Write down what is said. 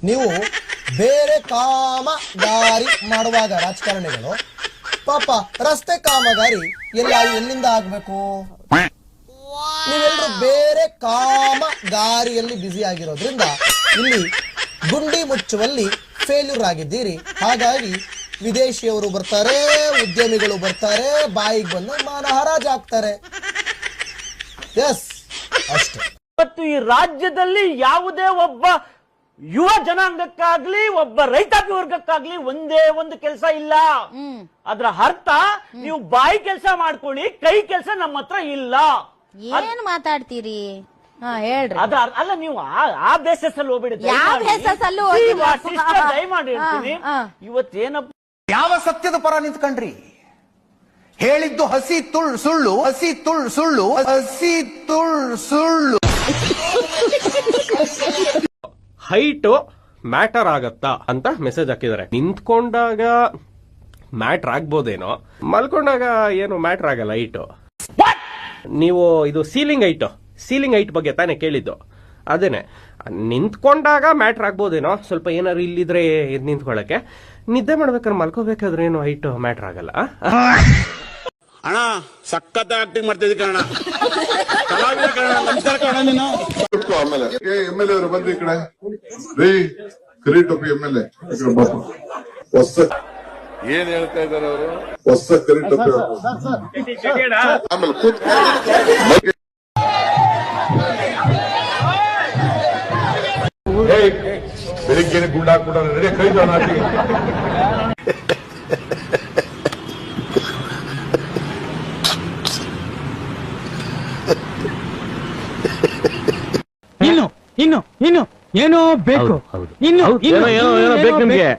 ನೀವು ಬೇರೆ ಕಾಮಗಾರಿ ಮಾಡುವಾಗ ರಾಜಕಾರಣಿಗಳು ಪಾಪ ರಸ್ತೆ ಕಾಮಗಾರಿ ಎಲ್ಲಿಂದ ಆಗ್ಬೇಕು? ನೀವೆಲ್ಲರೂ ಬೇರೆ ಕಾಮಗಾರಿಯಲ್ಲಿ ಬ್ಯುಸಿ ಆಗಿರೋದ್ರಿಂದ ಇಲ್ಲಿ ಗುಂಡಿ ಮುಚ್ಚುವಲ್ಲಿ ಫೇಲ್ಯೂರ್ ಆಗಿದ್ದೀರಿ. ಹಾಗಾಗಿ ವಿದೇಶಿಯವರು ಬರ್ತಾರೆ, ಉದ್ಯಮಿಗಳು ಬರ್ತಾರೆ, ಬಾಯಿಗೆ ಬಂದು ಮಾನ ಹರಾಜು ಹಾಕ್ತಾರೆ. ಎಸ್, ಅಷ್ಟೇ. ಮತ್ತು ಈ ರಾಜ್ಯದಲ್ಲಿ ಯಾವುದೇ ಒಬ್ಬ ಯುವ ಜನಾಂಗಕ್ಕಾಗ್ಲಿ ಒಬ್ಬ ರೈತಾಪಿ ವರ್ಗಕ್ಕಾಗ್ಲಿ ಒಂದೇ ಒಂದು ಕೆಲಸ ಇಲ್ಲ. ಅದ್ರ ಅರ್ಥ ನೀವು ಬಾಯಿ ಕೆಲಸ ಮಾಡ್ಕೊಳ್ಳಿ, ಕೈ ಕೆಲಸ ನಮ್ಮ ಹತ್ರ ಇಲ್ಲ. ಏನ್ ಮಾತಾಡ್ತೀರಿ? ಹೇಳ್ರಿ. ಅದ್ರ ಅಲ್ಲ, ನೀವು ಆ ಬೇಸಸ್ ಅಲ್ಲಿ ಹೋಗ್ಬಿಡುತ್ತೆ. ದಯಮಾಡಿ ಹೇಳ್ತೀನಿ, ಇವತ್ತೇನಪ್ಪ ಯಾವ ಸತ್ಯದ ಪರ ನಿಂತ್ಕೊಂಡ್ರಿ? ಹೇಳಿದ್ದು ಹಸಿ ತುಳ್ ಸುಳ್ಳು, ಹಸಿ ತುಳ್ ಸುಳ್ಳು, ಹಸಿ ತುಳ್ ಸುಳ್ಳು. ಹೈಟ್ ಮ್ಯಾಟರ್ ಆಗತ್ತಾ ಅಂತ ಮೆಸೇಜ್ ಹಾಕಿದ್ದಾರೆ. ನಿಂತ್ಕೊಂಡಾಗ ಮ್ಯಾಟರ್ ಆಗ್ಬೋದೇನೋ, ಮಲ್ಕೊಂಡಾಗ ಏನು ಮ್ಯಾಟರ್ ಆಗಲ್ಲ ಹೈಟ್. ನೀವು ಇದು ಸೀಲಿಂಗ್ ಹೈಟ್ ಬಗ್ಗೆ ತಾನೇ ಕೇಳಿದ್ದು? ಅದೇನೆ, ನಿಂತ್ಕೊಂಡಾಗ ಮ್ಯಾಟರ್ ಆಗ್ಬೋದೇನೋ, ಸ್ವಲ್ಪ ಏನಾದ್ರು ಇಲ್ಲಿದ್ರೆ ಎದ್ ನಿಂತ್ಕೊಳ್ಳಕ್ಕೆ. ನಿದ್ದೆ ಮಾಡ್ಬೇಕಾದ್ರೆ ಮಲ್ಕೋಬೇಕಾದ್ರೆ ಏನು ಹೈಟ್ ಮ್ಯಾಟರ್ ಆಗಲ್ಲ. ಅಣ್ಣ ಸಖತ್ ಆಕ್ಟಿಂಗ್ ಮಾಡ್ತಿದ್ದಿ ಕಣ, ಕಲಾವಿದ ಕಣ. ನಮಸ್ಕಾರ ಕಣ. ನೀನು ಆಮೇಲೆ MLA ಅವರು ಬಂದು ಈ ಕಡೆ ರೀ ಕಿರೀಟ್ MLA ಹೊಸ ಏನ್ ಹೇಳ್ತಾ ಇದಾರೆ ಅವರು? ಹೊಸ ಕಿರೀಟ್ ಆಮೇಲೆ ಬೆಳಿಗ್ಗೆ ಗುಂಡಾಕ್ಬಿಡ ಕೈ ಇನ್ನು ಏನೋ ಬೇಕು. ಇನ್ನು ಬೇಕು ನಿಮ್ಗೆ.